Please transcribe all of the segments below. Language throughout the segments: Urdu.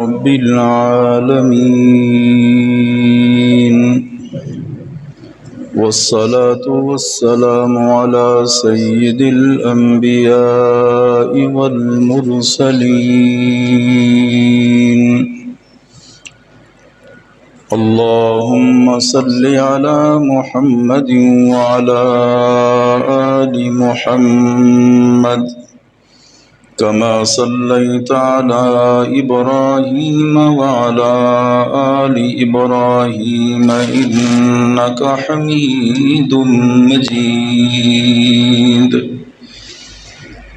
رب العالمين، والصلاة والسلام على سيد الأنبياء والمرسلين. اللهم صل على محمد وعلى آل محمد كما صليت على إبراهيم وعلى آل إبراهيم إنك حميد مجيد.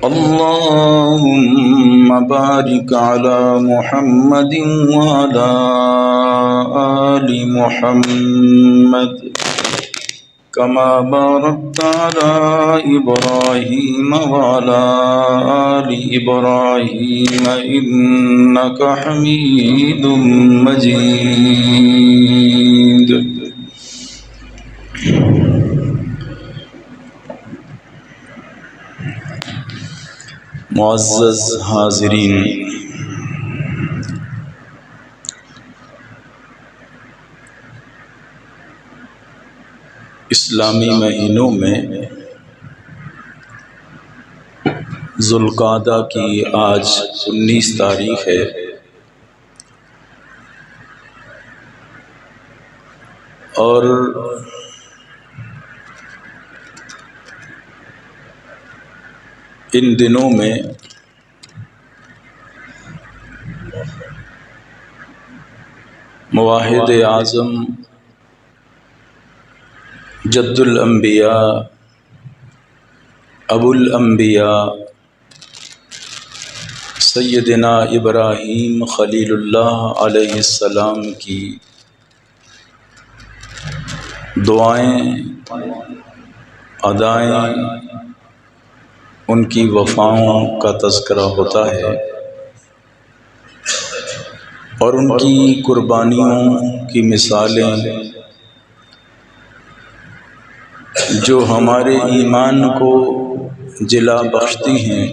اللهم بارك على محمد وعلى آل محمد كما باركت على إبراهيم وعلى آل إبراهيم إنك حميد مجيد. معزز حاضرین، اسلامی مہینوں میں ذوالقعدہ کی آج 19 تاریخ ہے، اور ان دنوں میں موحد اعظم جد الانبیاء ابو الانبیاء سیدنا ابراہیم خلیل اللہ علیہ السلام کی دعائیں، ادائیں، ان کی وفاؤں کا تذکرہ ہوتا ہے، اور ان کی قربانیوں کی مثالیں جو ہمارے ایمان کو جلا بخشتی ہیں،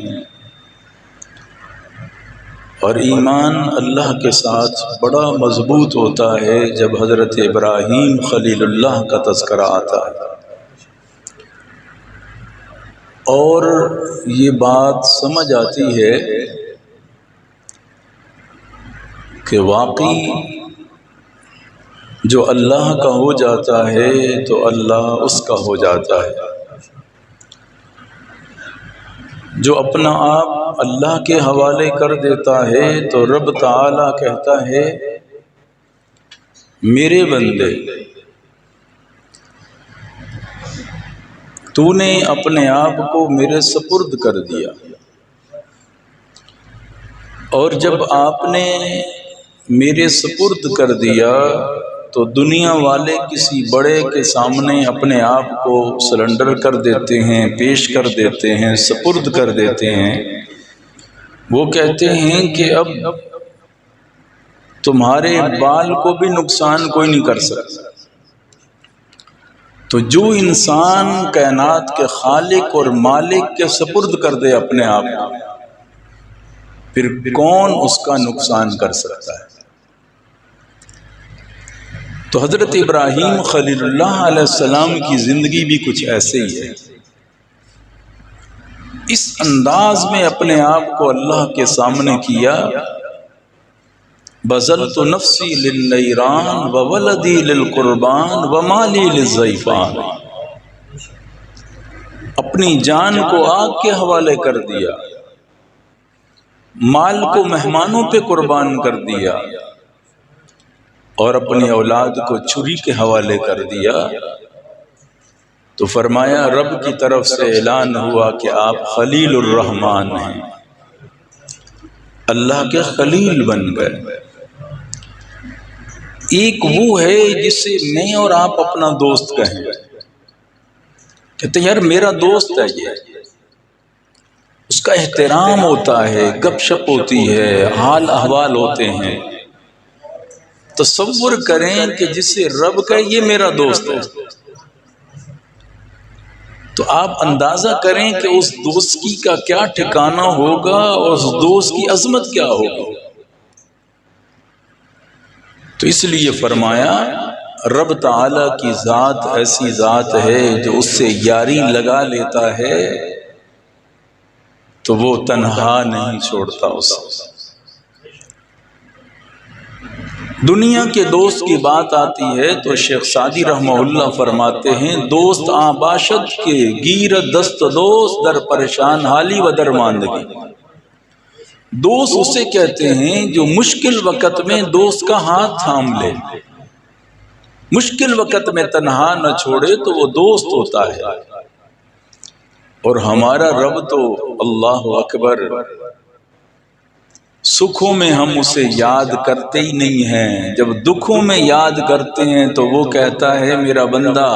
اور ایمان اللہ کے ساتھ بڑا مضبوط ہوتا ہے جب حضرت ابراہیم خلیل اللہ کا تذکرہ آتا ہے. اور یہ بات سمجھ آتی ہے کہ واقعی جو اللہ کا ہو جاتا ہے تو اللہ اس کا ہو جاتا ہے. جو اپنا آپ اللہ کے حوالے کر دیتا ہے تو رب تعالی کہتا ہے میرے بندے، تو نے اپنے آپ کو میرے سپرد کر دیا، اور جب آپ نے میرے سپرد کر دیا تو دنیا والے کسی بڑے کے سامنے اپنے آپ کو سرنڈر کر دیتے ہیں، پیش کر دیتے ہیں، سپرد کر دیتے ہیں. وہ کہتے ہیں کہ اب تمہارے بال کو بھی نقصان کوئی نہیں کر سکتا. تو جو انسان کائنات کے خالق اور مالک کے سپرد کر دے اپنے آپ کو، پھر کون اس کا نقصان کر سکتا ہے؟ تو حضرت ابراہیم خلیل اللہ علیہ السلام کی زندگی بھی کچھ ایسے ہی ہے. اس انداز میں اپنے آپ کو اللہ کے سامنے کیا، بذلت نفسی للنیران وولدی للقربان ومالی للضیفان. اپنی جان کو آگ کے حوالے کر دیا، مال کو مہمانوں پہ قربان کر دیا، اور اپنی اولاد کو چھری کے حوالے کر دیا. تو فرمایا رب کی طرف سے اعلان ہوا کہ آپ خلیل الرحمن ہیں، اللہ کے خلیل بن گئے. ایک وہ ہے جسے میں اور آپ اپنا دوست کہیں، کہتے ہیں یار میرا دوست ہے، یہ اس کا احترام ہوتا ہے، گپ شپ ہوتی ہے، حال احوال ہوتے ہیں. تصور کریں کہ جسے رب کہے یہ میرا دوست ہے، تو آپ اندازہ کریں کہ اس دوستی کا کیا ٹھکانہ ہوگا اور اس دوست کی عظمت کیا ہوگی. تو اس لیے فرمایا رب تعالیٰ کی ذات ایسی ذات ہے جو اس سے یاری لگا لیتا ہے تو وہ تنہا نہیں چھوڑتا اسے۔ دنیا کے دوست کی بات آتی ہے تو شیخ سعدی رحمہ اللہ فرماتے ہیں دوست آباشد کے گیر دست دوست در پریشان حالی و درماندگی۔ دوست اسے کہتے ہیں جو مشکل وقت میں دوست کا ہاتھ تھام لے، مشکل وقت میں تنہا نہ چھوڑے تو وہ دوست ہوتا ہے۔ اور ہمارا رب تو اللہ اکبر، سکھوں میں ہم اسے یاد کرتے ہی نہیں ہیں، جب دکھوں میں یاد کرتے ہیں تو وہ کہتا ہے میرا بندہ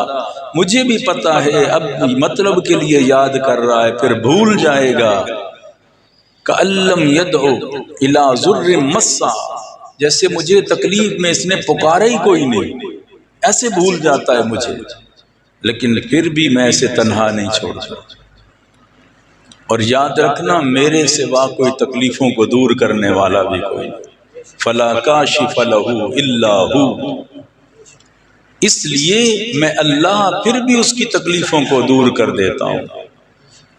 مجھے بھی پتا ہے اب مطلب کے لیے یاد کر رہا ہے، پھر بھول جائے گا۔ کَأَلَّمْ يَدْعُ إِلَىٰ ضُرٍّ مَسَّا، جیسے مجھے تکلیف میں اس نے پکارا ہی کوئی نہیں، ایسے بھول جاتا ہے مجھے، لیکن پھر بھی میں اسے تنہا نہیں چھوڑتا۔ اور یاد رکھنا میرے سوا کوئی تکلیفوں کو دور کرنے والا بھی کوئی نہیں، فَلَا كَاشِفَ لَهُ إِلَّا هُوَ، اس لیے میں اللہ پھر بھی اس کی تکلیفوں کو دور کر دیتا ہوں۔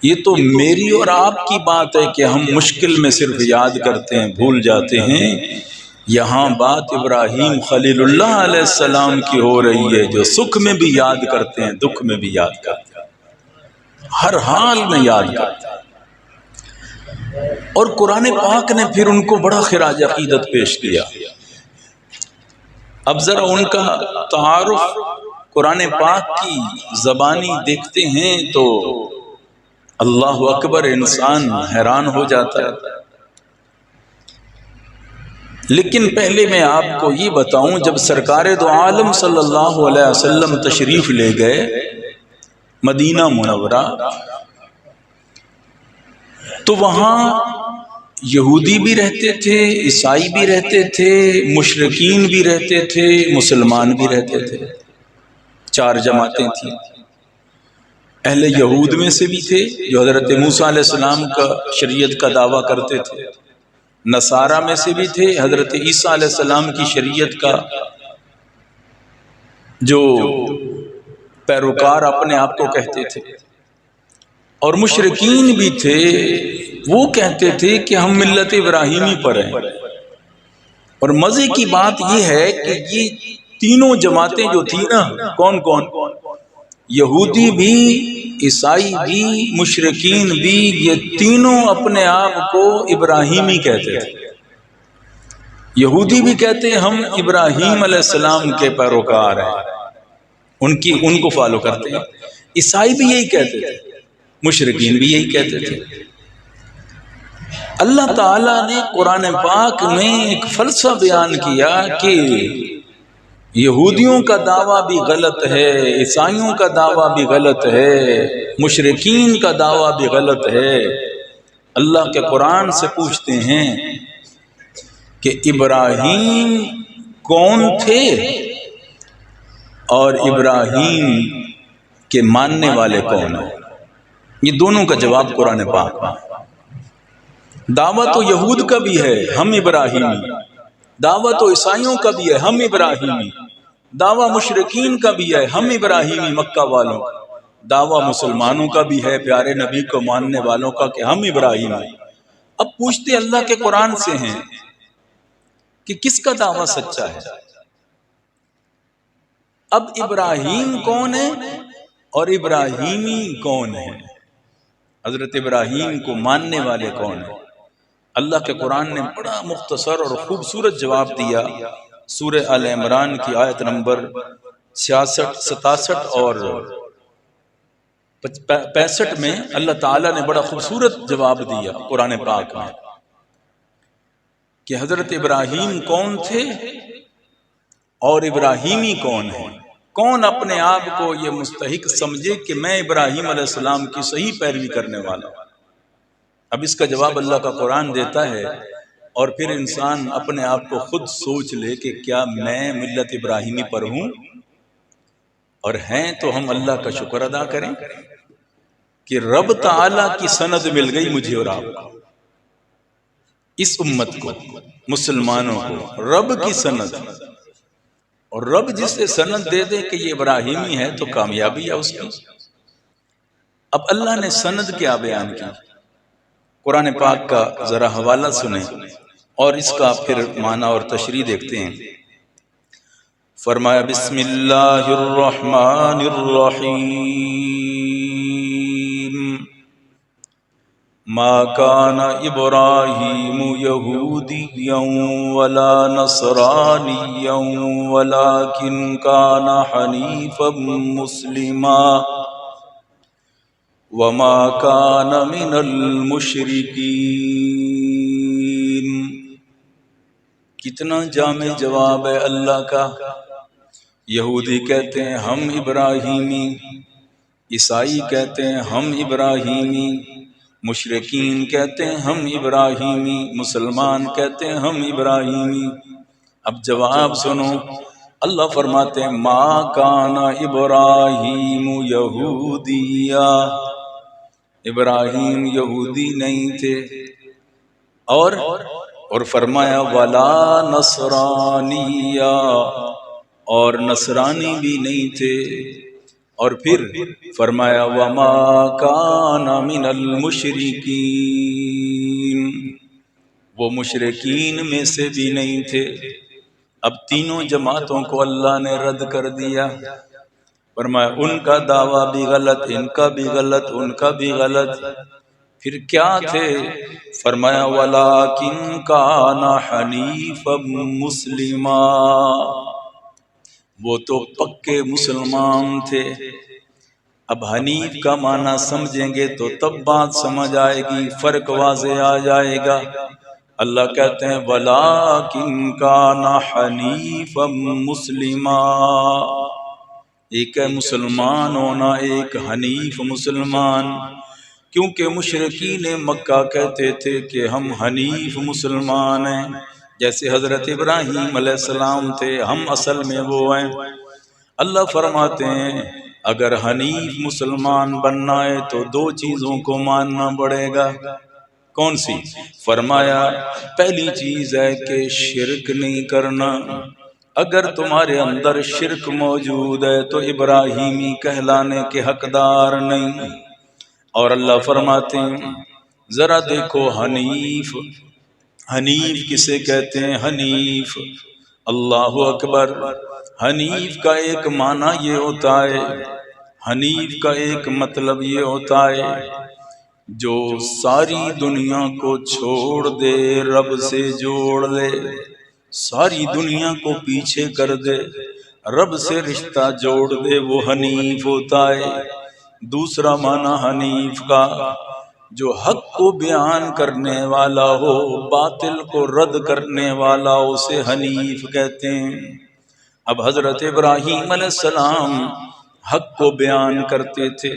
یہ تو میری اور آپ کی بات ہے کہ ہم مشکل میں صرف یاد کرتے ہیں، بھول جاتے ہیں، یہاں بات ابراہیم خلیل اللہ علیہ السلام کی ہو رہی ہے جو سکھ میں بھی یاد کرتے ہیں، دکھ میں بھی یاد کرتے ہیں، ہر حال میں یاد کرتے ہیں۔ اور قرآن پاک نے پھر ان کو بڑا خراج عقیدت پیش کیا۔ اب ذرا ان کا تعارف قرآن پاک کی زبانی دیکھتے ہیں تو اللہ اکبر، انسان حیران ہو جاتا ہے۔ لیکن پہلے میں آپ کو یہ بتاؤں، جب سرکار دو عالم صلی اللہ علیہ وسلم تشریف لے گئے مدینہ منورہ تو وہاں یہودی بھی رہتے تھے، عیسائی بھی رہتے تھے، مشرکین بھی رہتے تھے، مسلمان بھی رہتے تھے، چار جماعتیں تھیں۔ اہل یہود میں سے بھی تھے جو حضرت موسیٰ علیہ السلام کا شریعت کا دعویٰ کرتے تھے، نصارہ میں سے بھی تھے، حضرت عیسیٰ علیہ السلام کی شریعت کا جو پیروکار اپنے آپ کو کہتے تھے، اور مشرکین بھی تھے، وہ کہتے تھے کہ ہم ملت ابراہیمی پر ہیں۔ اور مزے کی بات یہ ہے کہ یہ تینوں جماعتیں جو تھیں نا، کون کون؟ یہودی بھی، عیسائی بھی، مشرکین بھی، یہ تینوں اپنے آپ کو ابراہیمی کہتے تھے۔ یہودی بھی کہتے ہیں ہم ابراہیم علیہ السلام کے پیروکار ہیں، ان کو فالو کرتے ہیں۔ عیسائی بھی یہی کہتے تھے، مشرکین بھی یہی کہتے تھے۔ اللہ تعالیٰ نے قرآن پاک میں ایک فلسفہ بیان کیا کہ یہودیوں کا دعویٰ بھی غلط ہے، عیسائیوں کا دعویٰ بھی غلط ہے، مشرکین کا دعویٰ بھی غلط ہے۔ اللہ کے قرآن سے پوچھتے ہیں کہ ابراہیم کون تھے اور ابراہیم کے ماننے والے کون ہیں؟ یہ دونوں کا جواب قرآن پاک میں۔ دعویٰ تو یہود کا بھی ہے، ہم ابراہیمی، دعویٰ تو عیسائیوں کا بھی ہے، ہم ابراہیمی، دعویٰ مشرکین کا بھی ہے، ہم ابراہیمی مکہ والوں، دعویٰ مسلمانوں کا بھی ہے، پیارے نبی کو ماننے والوں کا کہ ہم ابراہیمی۔ اب پوچھتے اللہ کے قرآن سے ہیں کہ کس کا دعویٰ سچا ہے؟ اب ابراہیم کون ہے اور ابراہیمی کون ہے؟ حضرت ابراہیم کو ماننے والے کون ہیں؟ اللہ کے قرآن نے بڑا مختصر اور خوبصورت جواب دیا۔ سورہ آل عمران کی آیت نمبر 66، 67 اور 65 میں اللہ تعالیٰ نے بڑا خوبصورت جواب دیا قرآن پاک میں کہ حضرت ابراہیم کون تھے اور ابراہیمی کون ہیں۔ کون اپنے آپ کو یہ مستحق سمجھے کہ میں ابراہیم علیہ السلام کی صحیح پیروی کرنے والا ہوں؟ اب اس کا جواب اللہ کا قرآن دیتا ہے، اور پھر انسان اپنے آپ کو خود سوچ لے کہ کیا میں ملت ابراہیمی پر ہوں؟ اور ہیں تو ہم اللہ کا شکر ادا کریں کہ رب تعالیٰ کی سند مل گئی مجھے اور آپ کو، اس امت کو، مسلمانوں کو، رب کی سند اور رب جسے سند دے دے کہ یہ ابراہیمی ہے تو کامیابی ہے اس کی۔ اب اللہ نے سند کیا بیان کی؟ قرآن پاک کا ذرا حوالہ سنیں اور اس کا پھر معنی اور تشریح دیکھتے ہیں۔ فرمایا بسم اللہ الرحمن الرحیم ما كان ابراہیم یہودیا ولا نصرانیا ولکن كان حنیفا مسلما وما كان من المشرکین۔ کتنا جامع جواب ہے اللہ کا۔ یہودی کہتے ہیں ہم ابراہیمی، عیسائی کہتے ہیں ہم ابراہیمی، مشرکین کہتے ہیں ہم ابراہیمی، مسلمان کہتے ہیں ہم ابراہیمی۔ اب جواب سنو، اللہ فرماتے ہیں ما کان ابراہیم یہودیا، ابراہیم یہودی نہیں تھے، اور فرمایا ولا نصرانیہ، اور نصرانی بھی نہیں تھے، اور پھر فرمایا وما کان من المشرکین، وہ مشرکین میں سے بھی نہیں تھے۔ اب تینوں جماعتوں کو اللہ نے رد کر دیا، فرمایا ان کا دعویٰ بھی غلط، ان کا بھی غلط، ان کا بھی غلط۔ پھر کیا تھے؟ فرمایا وَلَٰكِن كَانَ حَنِيفًا مُسْلِمًا، وہ تو پکے مسلمان تھے۔ اب حنیف کا معنی سمجھیں گے تو تب بات سمجھ آئے گی، فرق واضح آ جائے گا۔ اللہ کہتے ہیں وَلَٰكِن كَانَ حَنِيفًا مُسْلِمًا، ایک ہے مسلمان ہونا، ایک حنیف مسلمان۔ کیونکہ مشرکین مکہ کہتے تھے کہ ہم حنیف مسلمان ہیں، جیسے حضرت ابراہیم علیہ السلام تھے، ہم اصل میں وہ ہیں۔ اللہ فرماتے ہیں اگر حنیف مسلمان بننا ہے تو دو چیزوں کو ماننا پڑے گا۔ کون سی؟ فرمایا پہلی چیز ہے کہ شرک نہیں کرنا، اگر تمہارے اندر شرک موجود ہے تو ابراہیمی کہلانے کے حقدار نہیں۔ اور اللہ فرماتے ہیں ذرا دیکھو حنیف، حنیف کسے کہتے ہیں؟ حنیف، اللہ اکبر۔ حنیف کا ایک معنی یہ ہوتا ہے، حنیف کا ایک مطلب یہ ہوتا ہے جو ساری دنیا کو چھوڑ دے، رب سے جوڑ لے، ساری دنیا کو پیچھے کر دے، رب سے رشتہ جوڑ دے، وہ حنیف ہوتا ہے۔ دوسرا معنی حنیف کا جو حق کو بیان کرنے والا ہو، باطل کو رد کرنے والا ہو، اسے حنیف کہتے ہیں۔ اب حضرت ابراہیم علیہ السلام حق کو بیان کرتے تھے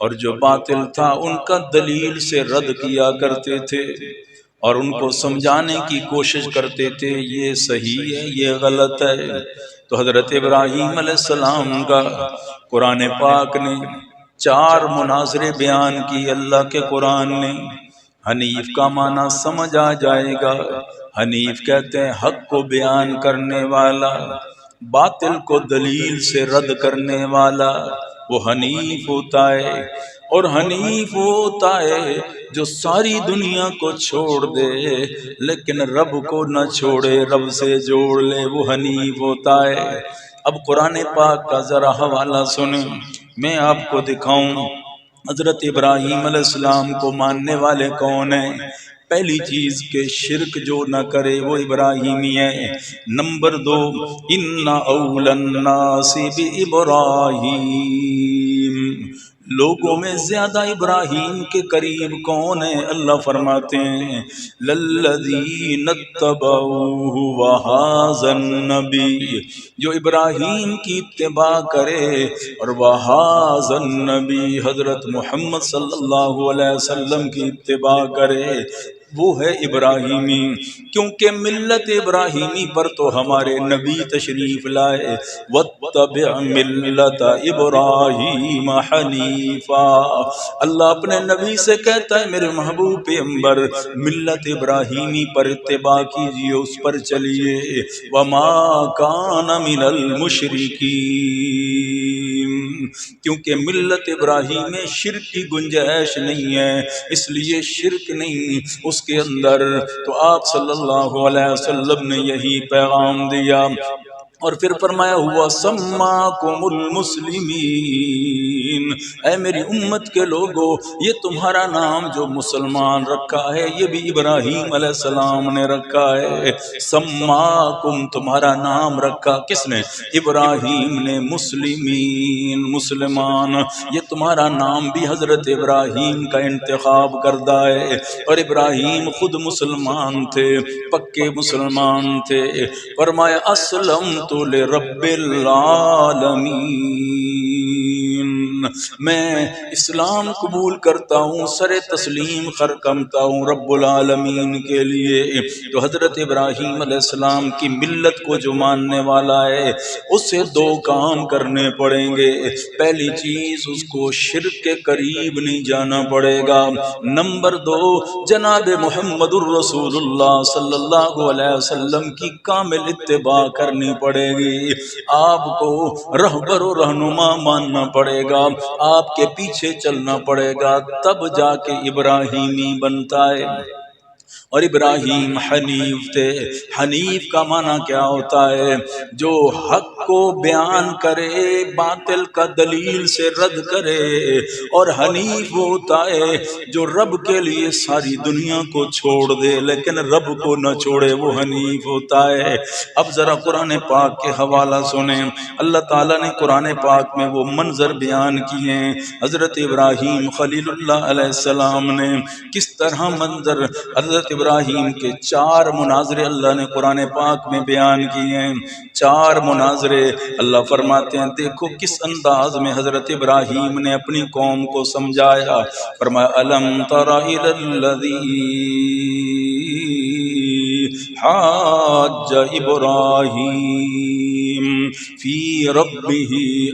اور جو باطل تھا ان کا دلیل سے رد کیا کرتے تھے اور ان کو سمجھانے کی کوشش کرتے تھے یہ صحیح ہے، یہ غلط ہے۔ تو حضرت ابراہیم علیہ السلام کا قرآن پاک نے 4 مناظرے بیان کی اللہ کے قرآن نے۔ حنیف کا معنی سمجھ آ جائے گا، حنیف کہتے ہیں حق کو بیان کرنے والا، باطل کو دلیل سے رد کرنے والا، وہ حنیف ہوتا ہے۔ اور حنیف ہوتا ہے جو ساری دنیا کو چھوڑ دے لیکن رب کو نہ چھوڑے، رب سے جوڑ لے، وہ حنیف ہوتا ہے۔ اب قرآن پاک کا ذرا حوالہ سنیں، میں آپ کو دکھاؤں حضرت ابراہیم علیہ السلام کو ماننے والے کون ہیں۔ پہلی چیز کہ شرک جو نہ کرے وہ ابراہیمی ہے۔ نمبر 2 ان اول الناس بابراہیم، لوگوں میں زیادہ ابراہیم کے قریب کون ہے؟ اللہ فرماتے ہیں للذین اتبعوہ وہذا النبی، جو ابراہیم کی اتباع کرے اور وہذا النبی، حضرت محمد صلی اللہ علیہ وسلم کی اتباع کرے، وہ ہے ابراہیمی، کیونکہ ملت ابراہیمی پر تو ہمارے نبی تشریف لائے، وَاتَّبِعْ مِلَّةَ إِبْرَاهِيمَ حَنِيفًا۔ اللہ اپنے نبی سے کہتا ہے میرے محبوب پیغمبر ملت ابراہیمی پر اتباع کیجئے، اس پر چلیے، وَمَا كَانَ مِنَ الْمُشْرِكِينَ، کیونکہ ملت ابراہیم میں شرک کی گنجائش نہیں ہے، اس لیے شرک نہیں اس کے اندر۔ تو آپ صلی اللہ علیہ وسلم نے یہی پیغام دیا، اور پھر فرمایا ہوا سماکم المسلمین، اے میری امت کے لوگوں یہ تمہارا نام جو مسلمان رکھا ہے یہ بھی ابراہیم علیہ السلام نے رکھا ہے۔ سماکم تمہارا نام رکھا کس نے؟ ابراہیم نے، مسلمین مسلمان، یہ تمہارا نام بھی حضرت ابراہیم کا انتخاب کردہ ہے، اور ابراہیم خود مسلمان تھے، پکے مسلمان تھے۔ فرمایا اسلمت لرب العالمین، میں اسلام قبول کرتا ہوں، سر تسلیم خرکمتا ہوں رب العالمین کے لیے۔ تو حضرت ابراہیم علیہ السلام کی ملت کو جو ماننے والا ہے اسے دو کام کرنے پڑیں گے۔ پہلی چیز اس کو شرک کے قریب نہیں جانا پڑے گا، نمبر دو جناب محمد الرسول اللہ صلی اللہ علیہ وسلم کی کامل اتباع کرنی پڑے گی، آپ کو رہبر و رہنما ماننا پڑے گا، آپ کے پیچھے چلنا پڑے گا، تب جا کے ابراہیمی بنتا ہے۔ اور ابراہیم حنیف تھے۔ حنیف کا معنی کیا ہوتا ہے؟ جو حق کو بیان کرے، باطل کا دلیل سے رد کرے، اور حنیف وہ ہوتا ہے جو رب کے لیے ساری دنیا کو چھوڑ دے لیکن رب کو نہ چھوڑے، وہ حنیف ہوتا ہے۔ اب ذرا قرآن پاک کے حوالہ سنیں، اللہ تعالیٰ نے قرآن پاک میں وہ منظر بیان کیے ہیں، حضرت ابراہیم خلیل اللہ علیہ السلام نے کس طرح منظر، حضرت ابراہیم کے 4 مناظرے اللہ نے قرآن پاک میں بیان کیے ہیں، 4 مناظرے۔ اللہ فرماتے ہیں دیکھو کس انداز میں حضرت ابراہیم نے اپنی قوم کو سمجھایا۔ فرمایا الم تر الی الذی حاج ابراہیم فی ربہ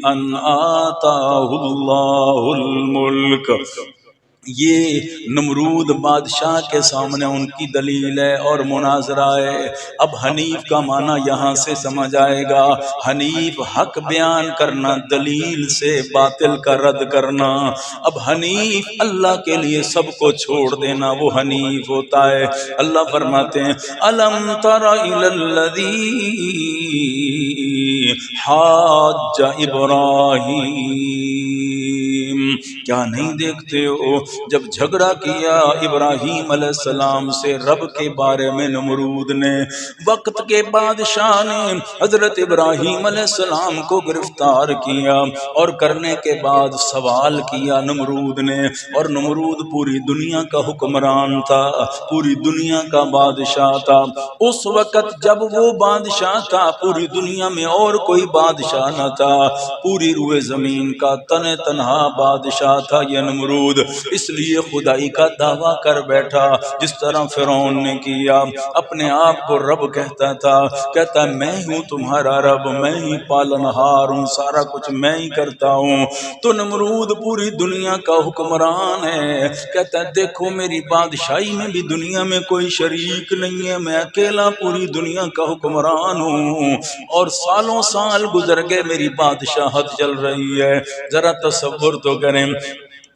ان آتاہ اللہ الملک، یہ نمرود بادشاہ کے سامنے ان کی دلیل ہے اور مناظرہ ہے۔ اب حنیف کا معنی یہاں سے سمجھ آئے گا، حنیف حق بیان کرنا، دلیل سے باطل کا رد کرنا۔ اب حنیف اللہ کے لیے سب کو چھوڑ دینا، وہ حنیف ہوتا ہے۔ اللہ فرماتے ہیں الم تر الی الذی حاج ابراہیم، کیا نہیں دیکھتے ہو جب جھگڑا کیا ابراہیم علیہ السلام سے رب کے بارے میں نمرود نے، وقت کے بادشاہ نے حضرت ابراہیم علیہ السلام کو گرفتار کیا، اور کرنے کے بعد سوال کیا نمرود نے، اور نمرود پوری دنیا کا حکمران تھا، پوری دنیا کا بادشاہ تھا۔ اس وقت جب وہ بادشاہ تھا پوری دنیا میں اور کوئی بادشاہ نہ تھا، پوری روئے زمین کا تنہا بادشاہ تھا یہ نمرود، اس لیے خدائی کا دعویٰ کر بیٹھا، جس طرح فرعون نے کیا، اپنے آپ کو رب کہتا تھا، کہتا میں ہوں تمہارا رب، میں ہی پالنہار ہوں، سارا کچھ میں ہی کرتا ہوں۔ تو نمرود پوری دنیا کا حکمران ہے، کہتا ہے دیکھو میری بادشاہی میں بھی دنیا میں کوئی شریک نہیں ہے، میں اکیلا پوری دنیا کا حکمران ہوں، اور سالوں سال گزر گئے میری بادشاہت چل رہی ہے۔ ذرا تصور تو کریں،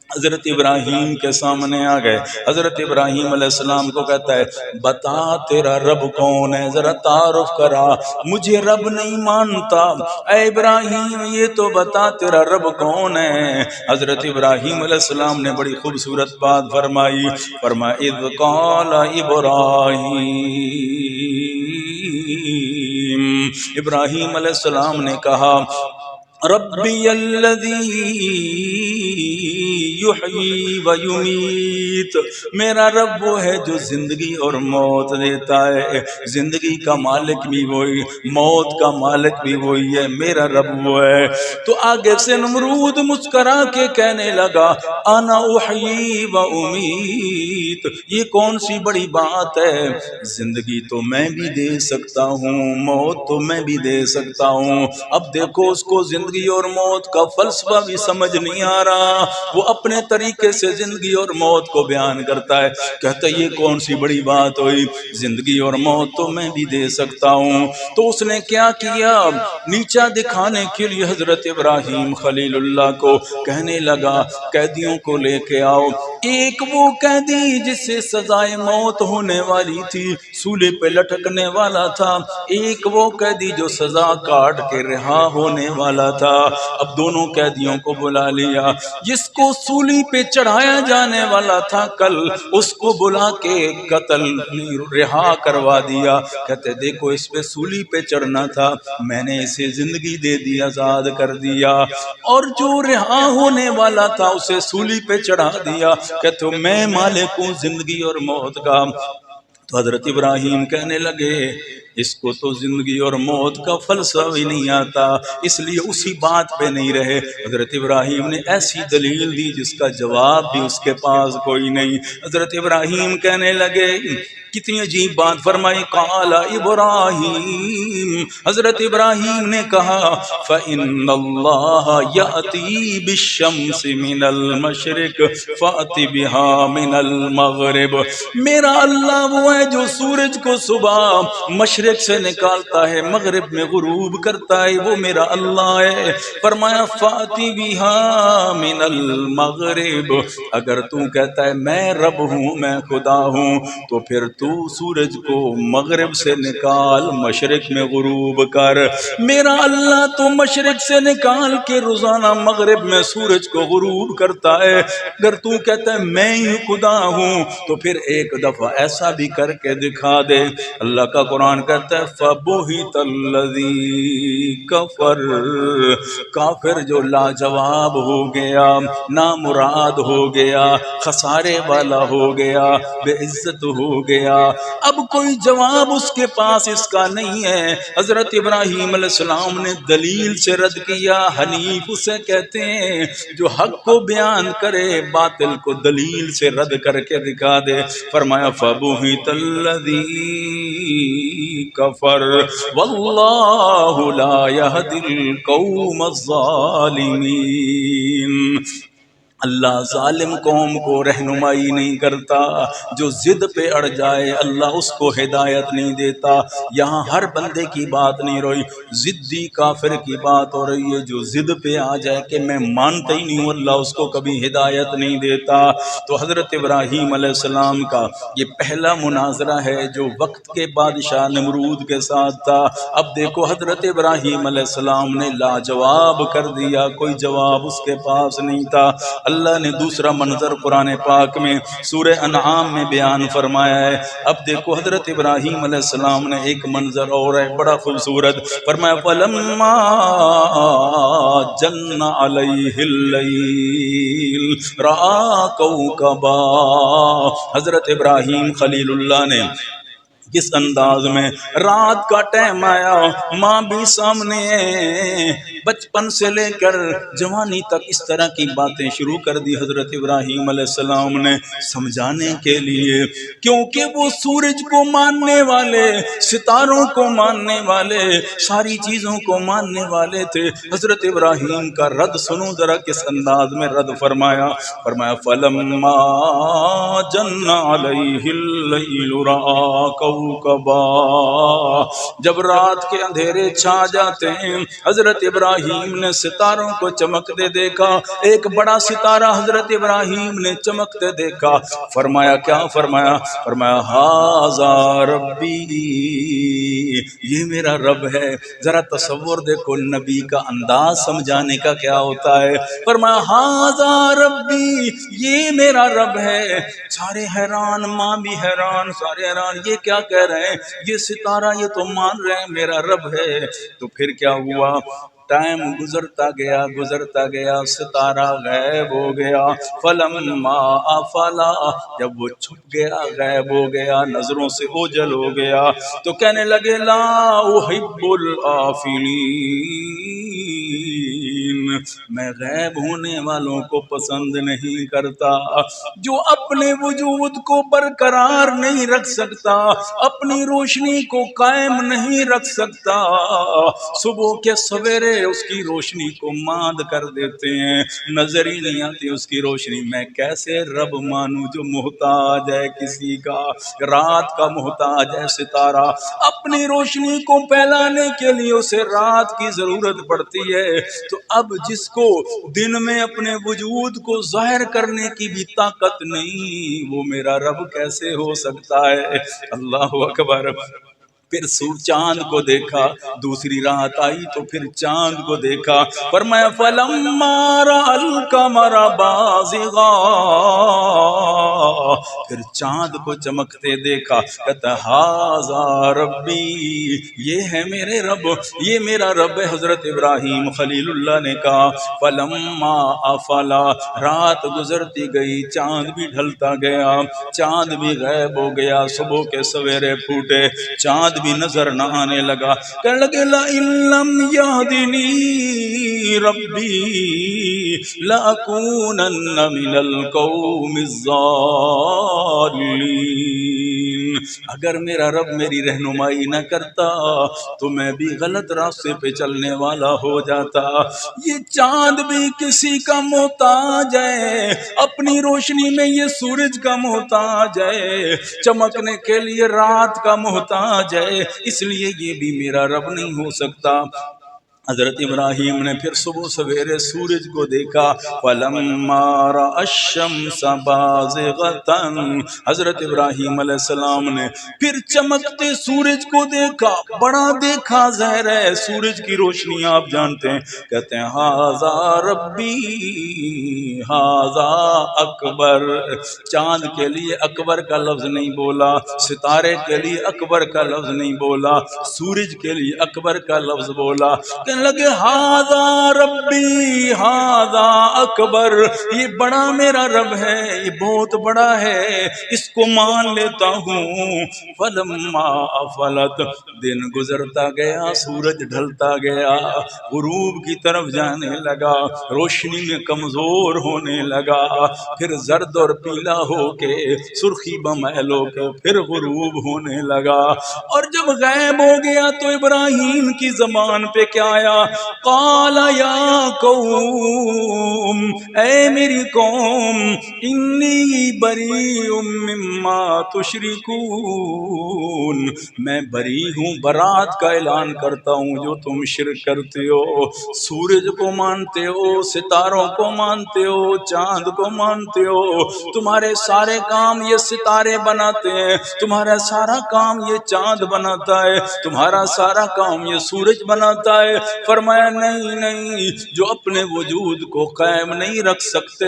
حضرت ابراہیم کے سامنے آ گئے، حضرت ابراہیم علیہ السلام کو کہتا ہے بتا تیرا رب کون ہے، ذرا تعارف کرا، مجھے رب نہیں مانتا، اے ابراہیم یہ تو بتا تیرا رب کون ہے۔ حضرت ابراہیم علیہ السلام نے بڑی خوبصورت بات فرمائی، فرمایا اذ قال ابراہیم، ابراہیم علیہ السلام نے کہا ربی الذی یحیی و یمیت، میرا رب وہ ہے جو زندگی اور موت دیتا ہے، زندگی کا مالک بھی وہی، موت کا مالک بھی وہی ہے، میرا رب وہ ہے۔ تو آگے سے نمرود مسکرا کے کہنے لگا انا احیی و امیت، یہ کون سی بڑی بات ہے، زندگی تو میں بھی دے سکتا ہوں، موت تو میں بھی دے سکتا ہوں۔ اب دیکھو اس کو زندگی اور موت کا فلسفہ بھی سمجھ نہیں آ رہا، وہ اپنے طریقے سے زندگی اور موت کو بیان کرتا ہے، کہتا ہے یہ کون سی بڑی بات ہوئی، زندگی اور موت تو میں بھی دے سکتا ہوں۔ تو اس نے کیا کیا، نیچا دکھانے کے لیے حضرت ابراہیم خلیل اللہ کو کہنے لگا قیدیوں کو لے کے آؤ، ایک وہ قیدی جس سے سزائے موت ہونے والی تھی، سولے پہ لٹکنے والا تھا، ایک وہ قیدی جو سزا کاٹ کے رہا ہونے والا تھا۔ اب دونوں قیدیوں کو بلا لیا، جس کو سولی پہ چڑھایا جانے والا تھا کل، اس کو بلا کے قتل رہا کروا دیا، کہتے دیکھو اس پہ سولی پہ چڑھنا تھا، میں نے اسے زندگی دے دی، آزاد کر دیا، اور جو رہا ہونے والا تھا اسے سولی پہ چڑھا دیا، کہتے میں مالک ہوں زندگی اور موت کا۔ تو حضرت ابراہیم کہنے لگے اس کو تو زندگی اور موت کا فلسفہ بھی نہیں آتا، اس لیے اسی بات پہ نہیں رہے۔ حضرت ابراہیم نے ایسی دلیل دی جس کا جواب بھی اس کے پاس کوئی نہیں۔ حضرت ابراہیم کہنے لگے کتنی عجیب بات فرمائی، قال ابراہیم، حضرت ابراہیم نے کہا فَإِنَّ اللَّهَ يَأْتِي بِالشَّمْسِ مِنَ الْمَشْرِقِ فَأْتِ بِهَا مِنَ الْمَغْرِبِ، میرا اللہ وہ ہے جو سورج کو صبح مشرق سے نکالتا ہے، مغرب میں غروب کرتا ہے، وہ میرا اللہ ہے۔ فرمایا فَأْتِ بِهَا مِنَ الْمَغْرِبِ، اگر تو کہتا ہے میں رب ہوں، میں خدا ہوں، تو پھر تو سورج کو مغرب سے نکال، مشرق میں غروب کر۔ میرا اللہ تو مشرق سے نکال کے روزانہ مغرب میں سورج کو غروب کرتا ہے، اگر تو کہتا ہے میں ہی خدا ہوں تو پھر ایک دفعہ ایسا بھی کر کے دکھا دے۔ اللہ کا قرآن کہتا ہے فَبُہِتَ الَّذِي كَفَرَ، کافر جو لاجواب ہو گیا، نامراد ہو گیا، خسارے والا ہو گیا، بے عزت ہو گیا، اب کوئی جواب اس کے پاس اس کا نہیں ہے۔ حضرت ابراہیم علیہ السلام نے دلیل سے رد کیا، حنیف اسے کہتے ہیں جو حق کو بیان کرے، باطل کو دلیل سے رد کر کے دکھا دے۔ فرمایا فَبُہِتَ الَّذِي كَفَرَ وَاللَّهُ لَا يَهْدِي الْقَوْمَ الظَّالِمِينَ، اللہ ظالم قوم کو رہنمائی نہیں کرتا، جو ضد پہ اڑ جائے اللہ اس کو ہدایت نہیں دیتا۔ یہاں ہر بندے کی بات نہیں رہی، ضدی کافر کی بات ہو رہی ہے، جو ضد پہ آ جائے کہ میں مانتا ہی نہیں ہوں، اللہ اس کو کبھی ہدایت نہیں دیتا۔ تو حضرت ابراہیم علیہ السلام کا یہ پہلا مناظرہ ہے جو وقت کے بادشاہ نمرود کے ساتھ تھا۔ اب دیکھو حضرت ابراہیم علیہ السلام نے لاجواب کر دیا، کوئی جواب اس کے پاس نہیں تھا۔ اللہ نے دوسرا منظر قرآن پاک میں سورہ انعام میں بیان فرمایا ہے۔ اب دیکھو حضرت ابراہیم علیہ السلام نے ایک منظر اور ہے بڑا خوبصورت، فرمایا فَلَمَّا جَنَّ عَلَيْهِ اللَّيْلُ رَأَىٰ كَوْكَبًا، حضرت ابراہیم خلیل اللہ نے کس انداز میں رات کا ٹائم آیا، ماں بھی سامنے ہے، بچپن سے لے کر جوانی تک اس طرح کی باتیں شروع کر دی حضرت ابراہیم علیہ السلام نے سمجھانے کے لیے، کیونکہ وہ سورج کو ماننے والے، ستاروں کو ماننے والے، ساری چیزوں کو ماننے والے تھے۔ حضرت ابراہیم کا رد سنو ذرا کس انداز میں رد فرمایا، فرمایا فَلَمَّا جَنَّ عَلَيْهِ اللَّيْلُ رَأَىٰ كَوْكَبًا، جب رات کے اندھیرے چھا جاتے ہیں حضرت ابراہیم نے ستاروں کو چمکتے دیکھا، ایک بڑا ستارہ حضرت ابراہیم نے چمکتے دیکھا، فرمایا کیا فرمایا، فرمایا ھذا ربی، یہ میرا رب ہے۔ ذرا تصور دیکھو نبی کا انداز سمجھانے کا کیا ہوتا ہے، فرمایا ھذا ربی، یہ میرا رب ہے۔ سارے حیران، ماں بھی حیران، سارے حیران، یہ کیا کہہ رہے ہیں، یہ ستارہ یہ تو مان رہے ہیں میرا رب ہے۔ تو پھر کیا ہوا، ٹائم گزرتا گیا، ستارہ غائب ہو گیا. فلما افلا، جب وہ چھپ گیا، غائب ہو گیا، نظروں سے اوجھل ہو گیا، تو کہنے لگے لا احب الآفلین، میں غائب ہونے والوں کو پسند نہیں کرتا. جو اپنے وجود کو برقرار نہیں رکھ سکتا، اپنی روشنی کو قائم نہیں رکھ سکتا، صبح کے سویرے اس کی روشنی کو ماند کر دیتے ہیں، نظر ہی نہیں آتی اس کی روشنی. میں کیسے رب مانوں جو محتاج ہے کسی کا، رات کا محتاج ہے ستارہ، اپنی روشنی کو پھیلانے کے لیے اسے رات کی ضرورت پڑتی ہے. تو اب جس کو دن میں اپنے وجود کو ظاہر کرنے کی بھی طاقت نہیں، وہ میرا رب کیسے ہو سکتا ہے؟ اللہ اکبر. پھر چاند کو دیکھا، دوسری رات آئی تو پھر چاند کو دیکھا. فرمایا فلما رأى القمر بازغا، پھر چاند کو چمکتے دیکھا. کہتا ھذا ربی، یہ ہے میرے رب، یہ میرا رب ہے. حضرت ابراہیم خلیل اللہ نے کہا فلما افلا، رات گزرتی گئی، چاند بھی ڈھلتا گیا، چاند بھی غائب ہو گیا، صبح کے سویرے پھوٹے، چاند بھی نظر نہ آنے لگا. کہنے لگے لئن لم یہدنی ربی لأکونن من القوم الضالین، اگر میرا رب میری رہنمائی نہ کرتا تو میں بھی غلط راستے پہ چلنے والا ہو جاتا. یہ چاند بھی کسی کا محتاج ہے، اپنی روشنی میں یہ سورج کا محتاج ہے، چمکنے کے لیے رات کا محتاج ہے، اس لیے یہ بھی میرا رب نہیں ہو سکتا. حضرت ابراہیم نے پھر صبح سویرے سورج کو دیکھا. فلما رأى الشمس بازغة، حضرت ابراہیم علیہ السلام نے پھر چمکتے سورج کو دیکھا. بڑا دیکھا ظاہر ہے، سورج کی روشنی آپ جانتے ہیں. کہتے ہیں ھذا ربی ھذا اکبر، چاند کے لیے اکبر کا لفظ نہیں بولا، ستارے کے لیے اکبر کا لفظ نہیں بولا، سورج کے لیے اکبر کا لفظ بولا. کہنے لگے ھذا ربی ھذا اکبر، یہ بڑا میرا رب ہے، یہ بہت بڑا ہے، اس کو مان لیتا ہوں. فلما افلت، دن گزرتا گیا، سورج ڈھلتا گیا، غروب کی طرف جانے لگا، روشنی میں کمزور ہونے لگا، پھر زرد اور پیلا ہو کے، سرخی بمیل ہو کے پھر غروب ہونے لگا. اور جب غائب ہو گیا تو ابراہیم کی زبان پہ کیا آیا؟ قال یا قوم، اے میری قوم، انی بریء مما تشرکون، میں بری ہوں، برات کا اعلان کرتا ہوں جو تم شرک کرتے ہو. سورج کو مانتے ہو، ستاروں کو مانتے ہو، چاند کو مانتے ہو، تمہارے سارے کام یہ ستارے بناتے ہیں، تمہارا سارا کام یہ چاند بناتا ہے، تمہارا سارا کام یہ سورج بناتا ہے. فرمایا نہیں نہیں، جو اپنے وجود کو قائم نہیں رکھ سکتے،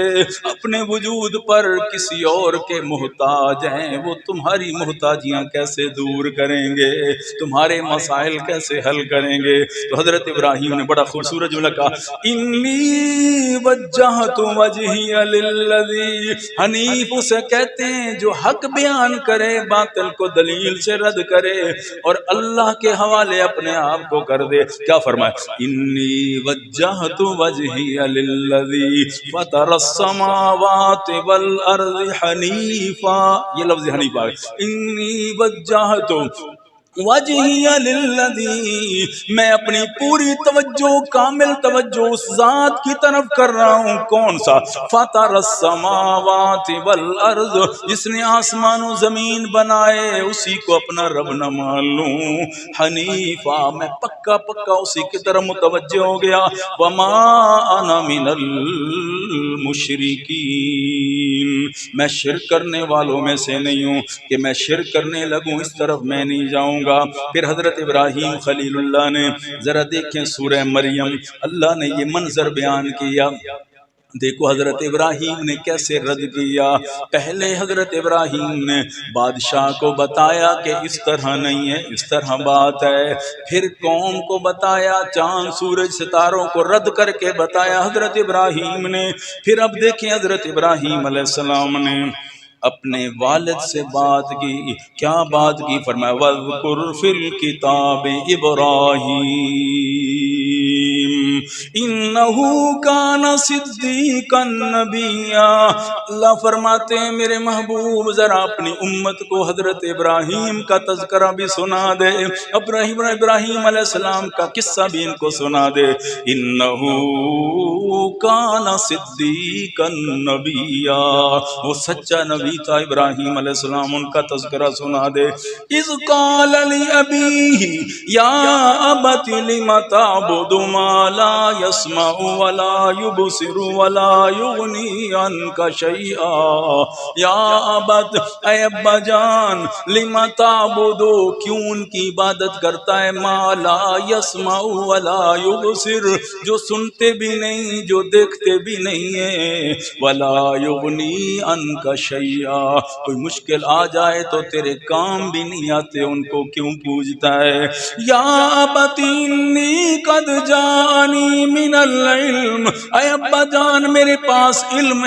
اپنے وجود پر کسی اور کے محتاج ہیں، وہ تمہاری محتاجیاں کیسے دور کریں گے، تمہارے مسائل کیسے حل کریں گے؟ تو حضرت ابراہیم نے بڑا خوبصورت جملہ کہا انی وجہت وجہی للذی حنیف، اسے کہتے ہیں جو حق بیان کرے، باطل کو دلیل سے رد کرے اور اللہ کے حوالے اپنے آپ کو کر دے. کیا فرمایا؟ انی وجہت وجہی للذی فطر السماوات والارض حنیفا، یہ لفظ حنیفہ ہے. انی وجہت وجہی للذی، میں اپنی پوری توجہ، کامل توجہ اس ذات کی طرف کر رہا ہوں. کون سا؟ فطر السماوات والارض، جس نے آسمان و زمین بنائے، اسی کو اپنا رب نہ مان لوں. حنیفہ، میں پکا اسی کی طرف متوجہ ہو گیا. وما انا من المشرکین، میں شرک کرنے والوں میں سے نہیں ہوں کہ میں شرک کرنے لگوں، اس طرف میں نہیں جاؤں گا. پھر حضرت ابراہیم خلیل اللہ نے، ذرا دیکھیں سورہ مریم، اللہ نے یہ منظر بیان کیا. دیکھو حضرت ابراہیم نے کیسے رد کیا. پہلے حضرت ابراہیم نے بادشاہ کو بتایا کہ اس طرح نہیں ہے، اس طرح بات ہے. پھر قوم کو بتایا، چاند سورج ستاروں کو رد کر کے بتایا حضرت ابراہیم نے. پھر اب دیکھیں حضرت ابراہیم علیہ السلام نے اپنے والد سے بات کی. کیا بات کی؟ فرمایا وَاذْكُرْ فِي الْكِتَابِ إِبْرَاهِيمَ إِنَّهُ كَانَ صِدِّيقًا نَبِيًّا. اللہ فرماتے ہیں میرے محبوب ذرا اپنی امت کو حضرت ابراہیم کا تذکرہ بھی سنا دے، ابراہیم علیہ السلام کا قصہ بھی ان کو سنا دے. إِنَّهُ كَانَ صِدِّيقًا نَبِيًّا، وہ سچا نبی تھا ابراہیم علیہ السلام، ان کا تذکرہ سنا دے. اذ قال لأبيه يا أبت لم تعبد ما لا يسمع ولا يبصر ولا يغني عنك شيئا. یا ابت، اے ابا جان، لم تعبد، کیوں ان کی عبادت کرتا ہے، ما لا يسمع ولا يبصر، جو سنتے بھی نہیں جو دیکھتے بھی نہیں ہے، ولا یغنی عنک شیئا، کوئی مشکل آ جائے تو تیرے کام بھی نہیں آتے، ان کو کیوں پوجتا ہے. یا ابت انی قد جانی من العلم، اے ابا جان میرے پاس علم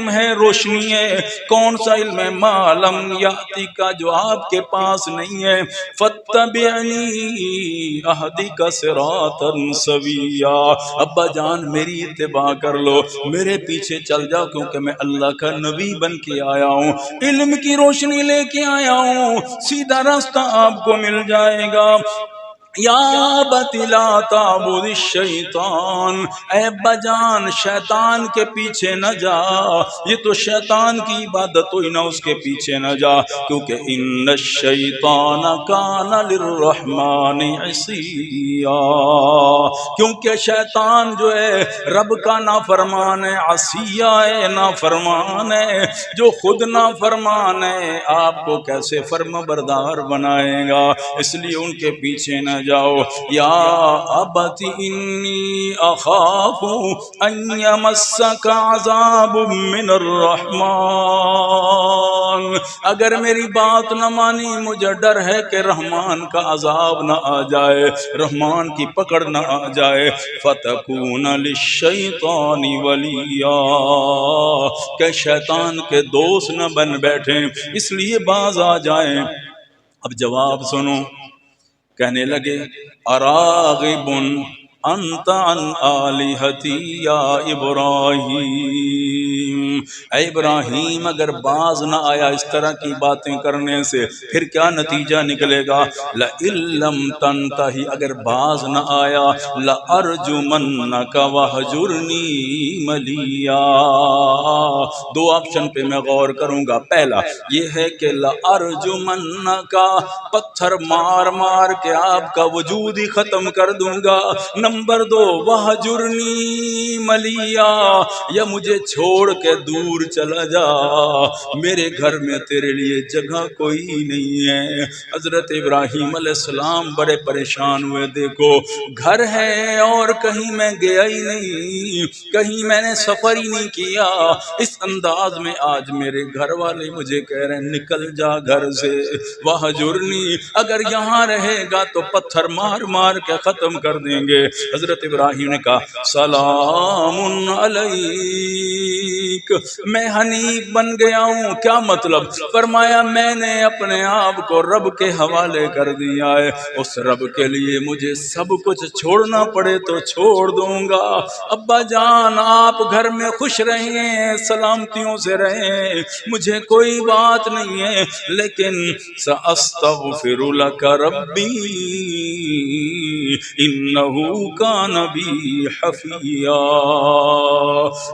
ہے روشنی ہے. کون سا علم ہے؟ ما لم یاتک، جو آپ کے پاس نہیں ہے. فاتبعنی اہدک صراطا سویا، ابا جان میری اتباع کر لو، میرے پیچھے چل جاؤ، کیونکہ میں اللہ کا نبی بن کے آیا ہوں، علم کی روشنی لے کے آیا ہوں، سیدھا راستہ آپ کو مل جائے گا. یا ابت لا تعبد الشیطان، اے ابا جان شیطان کے پیچھے نہ جا، یہ تو شیطان کی عبادت ہوئی نہ، اس کے پیچھے نہ جا، کیونکہ ان الشیطان کان للرحمن عصیا، کیونکہ شیطان جو ہے رب کا نافرمان ہے، عصیہ ہے، نافرمان ہے. جو خود نافرمان ہے آپ کو کیسے فرما بردار بنائے گا؟ اس لیے ان کے پیچھے نہ جاؤ. یا ابت انی اخاف ان یمسک عذاب من الرحمن، اگر میری بات نہ مانی مجھے ڈر ہے کہ رحمان کا عذاب نہ آ جائے، رحمان کی پکڑ نہ آ جائے. فتکون للشیطان ولیا، کہ شیطان کے دوست نہ بن بیٹھیں، اس لیے باز آ جائیں. اب جواب سنو، کہنے لگے اراغب انت عن آلہتی یا ابراہیم، اے ابراہیم اگر باز نہ آیا اس طرح کی باتیں کرنے سے پھر کیا نتیجہ نکلے گا؟ لئن لم تنتہی، اگر باز نہ آیا، لأرجمنک وہجرنی ملیا. دو آپشن پہ میں غور کروں گا. پہلا یہ ہے کہ لأرجمنک، پتھر مار مار کے آپ کا وجود ہی ختم کر دوں گا. نمبر دو وہجرنی ملیا، یا مجھے چھوڑ کے دور چلا جا، میرے گھر میں تیرے لیے جگہ کوئی نہیں ہے. حضرت ابراہیم علیہ السلام بڑے پریشان ہوئے. دیکھو گھر ہے اور کہیں میں گیا ہی نہیں، کہیں میں نے سفر ہی نہیں کیا، اس انداز میں آج میرے گھر والے مجھے کہہ رہے ہیں نکل جا گھر سے. وہجرنی، اگر یہاں رہے گا تو پتھر مار مار کے ختم کر دیں گے. حضرت ابراہیم نے کہا سلام علیک، میں حنیف بن گیا ہوں. کیا مطلب؟ فرمایا میں نے اپنے آپ کو رب کے حوالے کر دیا ہے، اس رب کے لیے مجھے سب کچھ چھوڑنا پڑے تو چھوڑ دوں گا. ابا جان آپ گھر میں خوش رہیں، سلامتیوں سے رہیں، مجھے کوئی بات نہیں ہے، لیکن سأستغفر لک ربی انہ کان بی حفیا،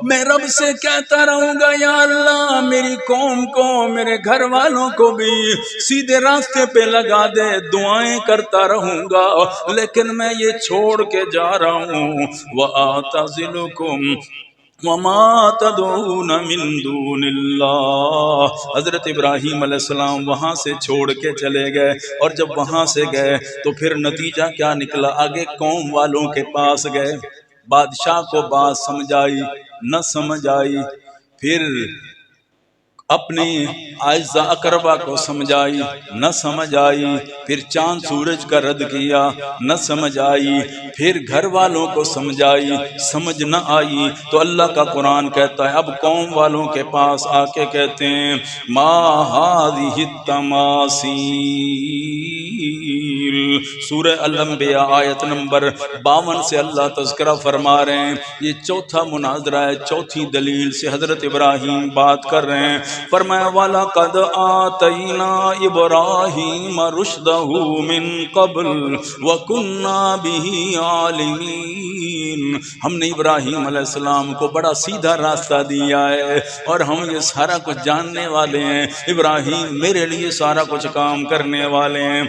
میں رب سے کہتا رہوں گا یا اللہ میری قوم کو، میرے گھر والوں کو بھی سیدھے راستے پہ لگا دے، دعائیں کرتا رہوں گا، لیکن میں یہ چھوڑ کے جا رہا ہوں. وَآتَزِلُكُمْ وَمَا تَدْعُونَ مِن دُونِ اللَّهِ. حضرت ابراہیم علیہ السلام وہاں سے چھوڑ کے چلے گئے، اور جب وہاں سے گئے تو پھر نتیجہ کیا نکلا؟ آگے قوم والوں کے پاس گئے، بادشاہ کو بات سمجھائی. نہ سمجھ آئی، پھر اپنے اعزا اقربا کو سمجھائی، نہ سمجھ آئی، پھر چاند سورج کا رد کیا، نہ سمجھ آئی، پھر گھر والوں کو سمجھائی، سمجھ نہ آئی، تو اللہ کا قرآن کہتا ہے اب قوم والوں کے پاس آ کے کہتے ہیں ما هذه التماثیل، سورہ الانبیاء آیت نمبر 52 سے اللہ تذکرہ فرما رہے ہیں، یہ چوتھا مناظرہ ہے، چوتھی دلیل سے حضرت ابراہیم بات کر رہے ہیں۔ فرمایا وَلَقَدْ آتَيْنَا إِبْرَاهِيمَ رُشْدَهُ مِن قَبْلُ وَكُنَّا بِهِ عَالِمِينَ، ہم نے ابراہیم علیہ السلام کو بڑا سیدھا راستہ دیا ہے اور ہم یہ سارا کچھ جاننے والے ہیں، ابراہیم میرے لیے سارا کچھ کام کرنے والے ہیں۔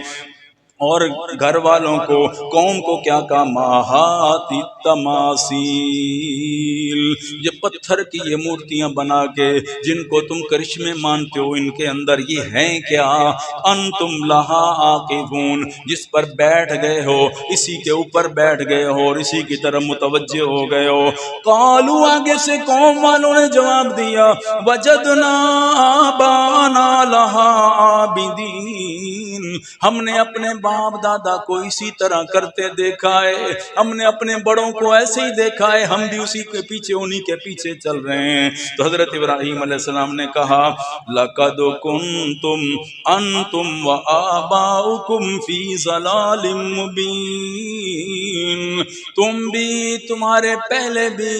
اور گھر والوں کو، قوم کو کیا کہا ماہاتی تماثیل، یہ پتھر کی یہ مورتیاں بنا کے جن کو تم کرشمے مانتے ہو، ان کے اندر یہ ہیں کیا؟ انتم لہا عاکفون، جس پر بیٹھ گئے ہو اسی کے اوپر بیٹھ گئے ہو اور اسی کی طرف متوجہ ہو گئے ہو۔ قالوا، آگے سے قوم والوں نے جواب دیا وجدنا آبانا لہا عابدین، ہم نے اپنے باپ دادا کو اسی طرح کرتے دیکھا ہے، ہم نے اپنے بڑوں کو ایسے ہی دیکھا ہے، ہم بھی اسی کے پیچھے انہی کے پیچھے چل رہے ہیں۔ تو حضرت ابراہیم علیہ السلام نے کہا لَقَدْ كُنْتُمْ أَنْتُمْ وَآبَاؤُكُمْ فِي ضَلَالٍ مُبِينٍ، تم بھی، تمہارے پہلے بھی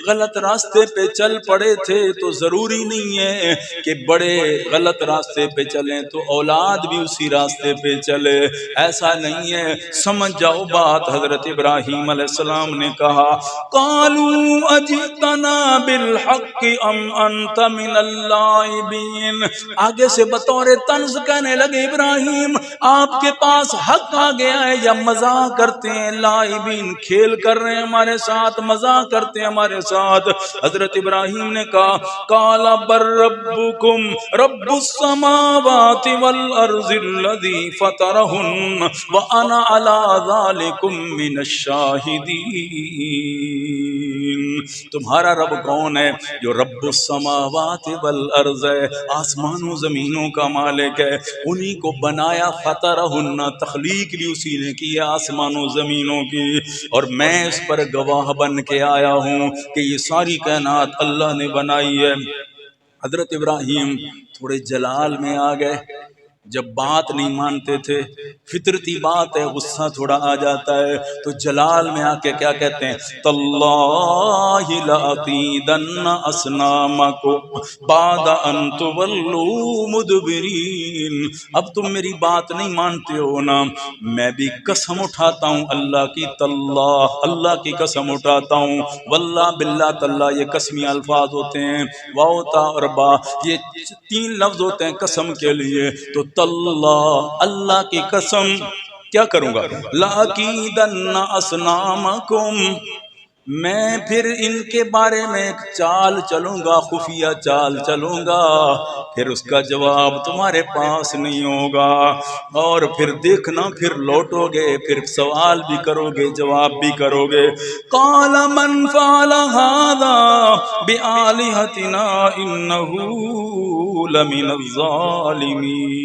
غلط راستے پہ چل پڑے تھے، تو ضروری نہیں ہے کہ بڑے غلط راستے پہ چلیں تو اولاد بھی اسی راستے پہ چلے، ایسا نہیں ہے، سمجھ جاؤ بات۔ حضرت ابراہیم علیہ السلام نے کہا قالوا اجئتنا بالحق ام انت من اللاعبین، آگے سے بطور طنز کہنے لگے ابراہیم آپ کے پاس حق آ گیا ہے یا مزاح کرتے ہیں؟ لاعبین، کھیل کر رہے ہیں ہمارے ساتھ، مزاح کرتے ہیں ہمارے ساتھ۔ حضرت ابراہیم نے کہا قال بر ربکم رب السماوات والارض الذی فطرہن وانا علی ذالکم من الشاہدین، تمہارا رب کون ہے؟ جو رب السماوات والارض ہے، آسمانوں زمینوں کا مالک ہے، انہی کو بنایا، فطرہن، تخلیق بھی اسی نے کی آسمانوں زمینوں کی، اور میں اس پر گواہ بن کے آیا ہوں کہ یہ ساری کائنات اللہ نے بنائی ہے۔ حضرت ابراہیم تھوڑے جلال میں آ گئے، جب بات نہیں مانتے تھے، فطرتی بات ہے، غصہ تھوڑا آ جاتا ہے، تو جلال میں آ کے کیا کہتے ہیں تاللہ لأکیدن اصنامکم بعد ان تولوا مدبرین، اب تم میری بات نہیں مانتے ہو نا، میں بھی قسم اٹھاتا ہوں اللہ کی، تاللہ، اللہ کی قسم اٹھاتا ہوں، واللہ باللہ تاللہ یہ قسمی الفاظ ہوتے ہیں، واو تا اور با، یہ 3 لفظ ہوتے ہیں قسم کے لیے، تو تاللہ، اللہ کی قسم کیا کروں گا، لَأَكِيدَنَّ أَصْنَامَكُمْ، میں پھر ان کے بارے میں ایک چال چلوں گا، خفیہ چال چلوں گا، پھر اس کا جواب تمہارے پاس نہیں ہوگا، اور پھر دیکھنا پھر لوٹو گے، پھر سوال بھی کرو گے، جواب بھی کرو گے۔ قَالَ مَنْ فَعَلَ هَذَا بِآلِهَتِنَا إِنَّهُ لَمِنَ الظَّالِمِينَ،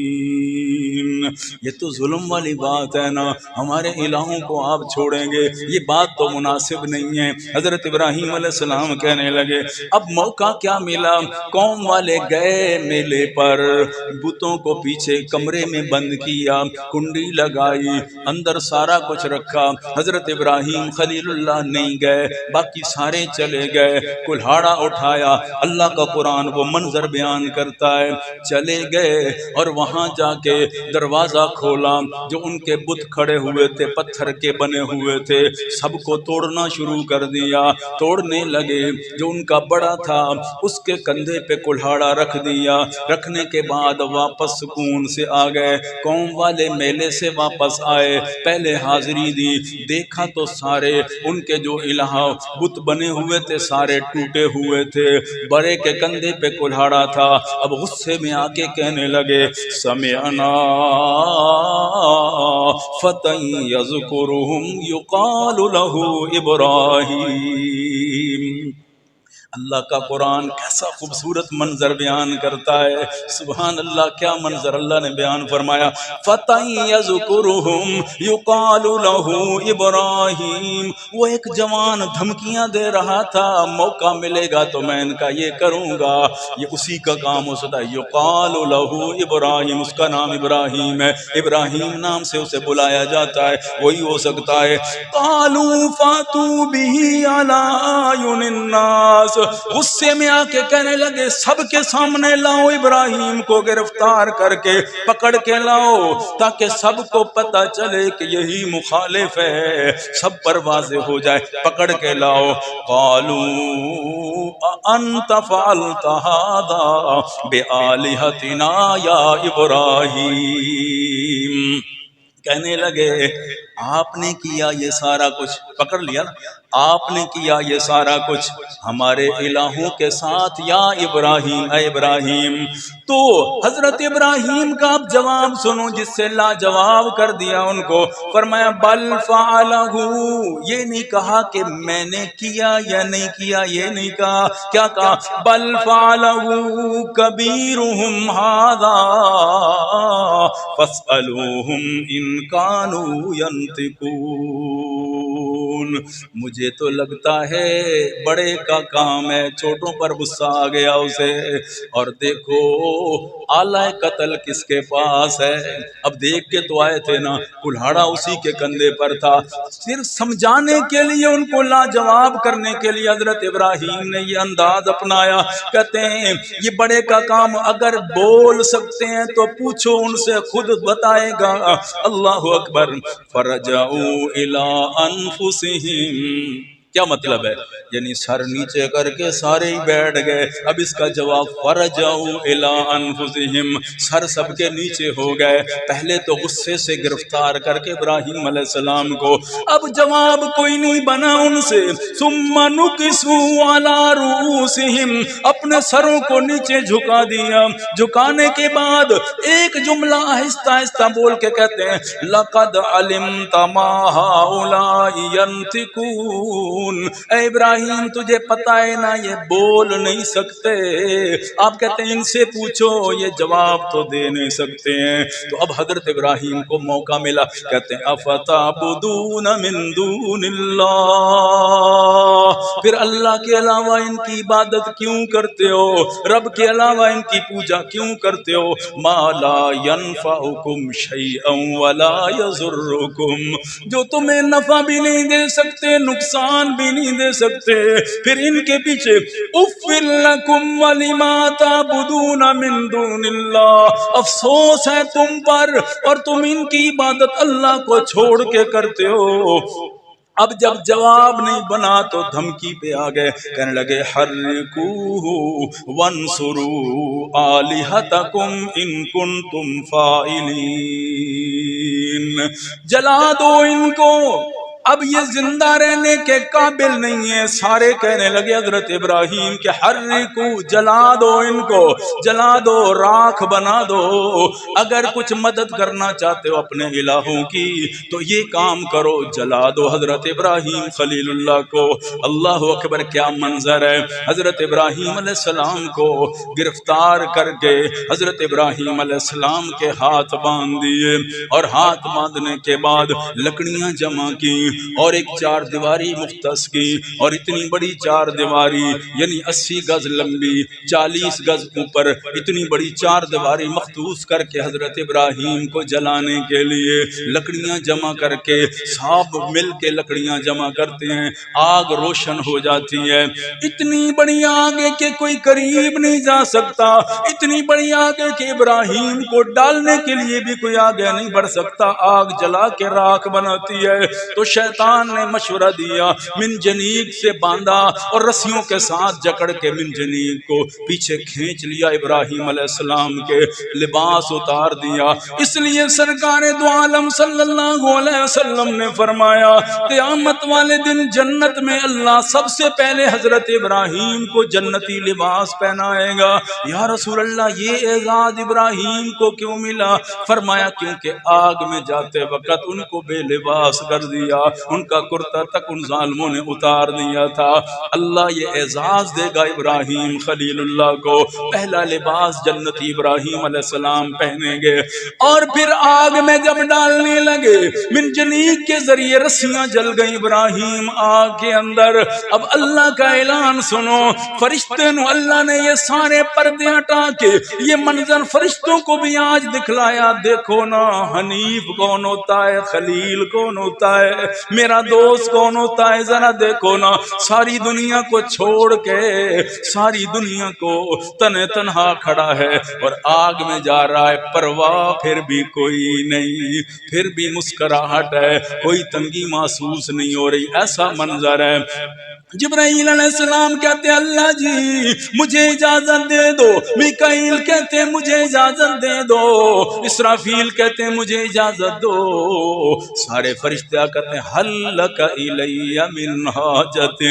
یہ تو ظلم والی بات ہے نا، ہمارے الہوں کو آپ چھوڑیں گے، یہ بات تو مناسب نہیں ہے۔ حضرت ابراہیم علیہ السلام کہنے لگے اب موقع کیا ملا، قوم والے گئے میلے پر، بتوں کو پیچھے کمرے میں بند کیا، کنڈی لگائی، اندر سارا کچھ رکھا، حضرت ابراہیم خلیل اللہ نہیں گئے، باقی سارے چلے گئے، کلہاڑا اٹھایا، اللہ کا قرآن وہ منظر بیان کرتا ہے، چلے گئے اور وہاں جا کے دروازہ کھولا، جو ان کے بت کھڑے ہوئے تھے پتھر کے بنے ہوئے تھے، سب کو توڑنا شروع کر دیا، توڑنے لگے، جو ان کا بڑا تھا اس کے کندھے پہ کلہاڑا رکھ دیا، رکھنے کے بعد واپس سکون سے آ گئے، قوم والے میلے سے واپس آئے، پہلے حاضری دی، دیکھا تو سارے ان کے جو الہ بت بنے ہوئے تھے سارے ٹوٹے ہوئے تھے، بڑے کے کندھے پہ کلہاڑا تھا، اب غصے میں آ کے کہنے لگے سمعنا فتى يذكرهم يقال له ابراہیم، اللہ کا قرآن کیسا خوبصورت منظر بیان کرتا ہے، سبحان اللہ، کیا منظر اللہ نے بیان فرمایا۔ فَتَن يَذْكُرُهُمْ يُقَالُ لَهُ ابراہیم، وہ ایک جوان دھمکیاں دے رہا تھا، موقع ملے گا تو میں ان کا یہ کروں گا، یہ اسی کا کام ہو سکتا ہے۔ یقال لہ ابراہیم، اس کا نام ابراہیم ہے، ابراہیم نام سے اسے بلایا جاتا ہے، وہی ہو سکتا ہے۔ قالوا فاتوا به علی اعین الناس، غصے میں آ کے کہنے لگے سب کے سامنے لاؤ ابراہیم کو، گرفتار کر کے پکڑ کے لاؤ تاکہ سب کو پتہ چلے کہ یہی مخالف ہے، سب پر واضح ہو جائے، پکڑ کے لاؤ۔ قالوا انت فعلت هذا بآلہتنا یا ابراہیم، کہنے لگے آپ نے کیا یہ سارا کچھ، پکڑ لیا نا، آپ نے کیا یہ سارا کچھ ہمارے الہوں کے ساتھ یا ابراہیم، اے ابراہیم۔ تو حضرت ابراہیم کا اب جواب سنو، جس سے لاجواب کر دیا ان کو، فرمایا بل فعلہ، یہ نہیں کہا کہ میں نے کیا یا نہیں کیا، یہ نہیں کہا، کیا کہا؟ بل فعلہ کبیرہم ھذا فاسألوہم ان کانوا ینطقون۔ مجھے تو لگتا ہے بڑے کا کام ہے، چھوٹوں پر غصہ آ گیا اسے، اور دیکھو آلہ قتل کس کے پاس ہے۔ اب دیکھ کے تو آئے تھے نا، کلہاڑا اسی کے کندھے پر تھا، صرف سمجھانے کے لیے، ان کو لاجواب کرنے کے لیے حضرت ابراہیم نے یہ انداز اپنایا۔ کہتے ہیں یہ بڑے کا کام، اگر بول سکتے ہیں تو پوچھو ان سے، خود بتائے گا۔ اللہ اکبر۔ فرجعوا الی انفسہم، کیا مطلب ہے؟ یعنی سر نیچے کر کے سارے ہی بیٹھ گئے۔ اب اس کا جواب فرجعوا الی انفسہم، سر سب کے نیچے ہو گئے۔ پہلے تو غصے سے گرفتار کر کے ابراہیم علیہ السلام کو، اب جواب کوئی نہیں بنا ان سے۔ ثم نکسوا علی رؤوسہم، اپنے سروں کو نیچے جھکا دیا۔ جھکانے کے بعد ایک جملہ آہستہ آہستہ بول کے کہتے ہیں لقد علمت ما ہؤلاء ینطقون، اے ابراہیم تجھے پتہ ہے نا یہ بول نہیں سکتے، آپ کہتے ہیں ان سے پوچھو، یہ جواب تو دے نہیں سکتے ہیں۔ تو اب حضرت ابراہیم کو موقع ملا، کہتے ہیں افتعبدون من دون اللہ، پھر اللہ کے علاوہ ان کی عبادت کیوں کرتے ہو، رب کے علاوہ ان کی پوجا کیوں کرتے ہو؟ ما لا ينفعکم شیئا ولا یضرکم، جو تمہیں نفع بھی نہیں دے سکتے، نقصان بھی نہیں دے سکتے، پھر ان کے پیچھے اف لکم ولما تعبدون من دون اللہ، افسوس ہے تم پر اور تم ان کی عبادت اللہ کو چھوڑ کے کرتے ہو۔ اب جب جواب نہیں بنا تو دھمکی پہ آ گئے، کہنے لگے حرقوہ وانصروا آلہتکم ان کنتم فاعلین، جلا دو ان کو، اب یہ زندہ رہنے کے قابل نہیں ہے۔ سارے کہنے لگے حضرت ابراہیم کہ حرقو، جلا دو ان کو، جلا دو، راکھ بنا دو، اگر کچھ مدد کرنا چاہتے ہو اپنے الہوں کی تو یہ کام کرو، جلا دو حضرت ابراہیم خلیل اللہ کو۔ اللہ اکبر، کیا منظر ہے! حضرت ابراہیم علیہ السلام کو گرفتار کر کے حضرت ابراہیم علیہ السلام کے ہاتھ باندھ دیے، اور ہاتھ باندھنے کے بعد لکڑیاں جمع کی اور ایک چار دیواری مختص کی، اور اتنی بڑی چار دیواری یعنی 80 گز لمبی 40 گز اوپر اتنی بڑی چار دیواری مختص کر کے حضرت ابراہیم کو جلانے کے لیے لکڑیاں جمع کر کے، سب مل کے لکڑیاں جمع کرتے ہیں، آگ روشن ہو جاتی ہے۔ اتنی بڑی آگ ہے کہ کوئی قریب نہیں جا سکتا، اتنی بڑی آگ ہے کہ ابراہیم کو ڈالنے کے لیے بھی کوئی آگے نہیں بڑھ سکتا، آگ جلا کے راکھ بناتی ہے۔ تو شیطان نے مشورہ دیا، منجنیق سے باندھا اور رسیوں کے ساتھ جکڑ کے منجنیق کو پیچھے کھینچ لیا، ابراہیم علیہ السلام کے لباس اتار دیا۔ اس لیے سرکار دو عالم صلی اللہ علیہ وسلم نے فرمایا قیامت والے دن جنت میں اللہ سب سے پہلے حضرت ابراہیم کو جنتی لباس پہنائے گا۔ یا رسول اللہ یہ اعزاز ابراہیم کو کیوں ملا؟ فرمایا کیونکہ آگ میں جاتے وقت ان کو بے لباس کر دیا، ان کا کرتا تک ان ظالموں نے اتار دیا تھا۔ اللہ یہ اعزاز دے گا ابراہیم خلیل اللہ کو، پہلا لباس جنتی ابراہیم علیہ السلام پہنیں گے، اور پھر آگ میں جب ڈالنے لگے منجنیق کے ذریعے رسیاں جل گئی ابراہیم آگ کے اندر۔ اب اللہ کا اعلان سنو، فرشتے نو اللہ نے یہ سارے پردے ہٹا کے یہ منظر فرشتوں کو بھی آج دکھلایا، دیکھو نا حنیف کون ہوتا ہے، خلیل کون ہوتا ہے، میرا دوست کون ہوتا ہے، ذرا دیکھو نا، ساری دنیا کو چھوڑ کے ساری دنیا کو تنہا کھڑا ہے اور آگ میں جا رہا ہے، پرواہ پھر بھی کوئی نہیں، پھر بھی مسکراہٹ ہے، کوئی تنگی محسوس نہیں ہو رہی، ایسا منظر ہے۔ جبرائیل علیہ السلام کہتے ہیں اللہ جی مجھے اجازت دے دو، میکائیل کہتے ہیں مجھے اجازت دے دو، اسرافیل کہتے ہیں مجھے اجازت دو، سارے فرشتے کہتے ہیں حل لک الی من حاجت،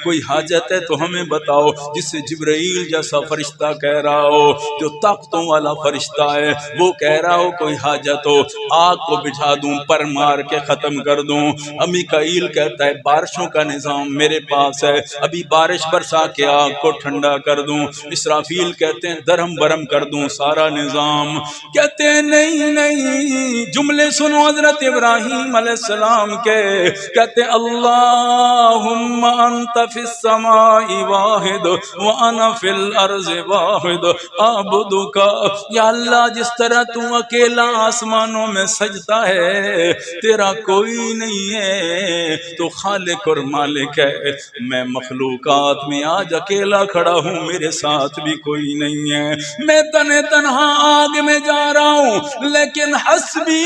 کوئی حاجت ہے تو ہمیں بتاؤ، جس سے جبرائیل جیسا فرشتہ کہہ رہا ہو، جو طاقتوں والا فرشتہ ہے وہ کہہ رہا ہو کوئی حاجت ہو، آگ کو بجھا دوں، پر مار کے ختم کر دوں۔ میکائیل کہتا ہے بارشوں کا نظام میرے پاس ہے، ابھی بارش برسا کے آگ کو ٹھنڈا کر دوں۔ اسرافیل کہتے ہیں درہم برہم کر دوں سارا نظام۔ کہتے ہیں نہیں نہیں، جملے سنو حضرت ابراہیم علیہ السلام کے، کہتے ہیں اللہم انت فی السماء واحد وانا فی الارض واحد اعبدک، یا اللہ جس طرح تو اکیلا آسمانوں میں سجدہ ہے، تیرا کوئی نہیں ہے، تو خالق اور مالک ہے، میں مخلوقات میں آج اکیلا کھڑا ہوں، میرے ساتھ بھی کوئی نہیں ہے، میں تنہا آگ میں جا رہا ہوں، لیکن حسبی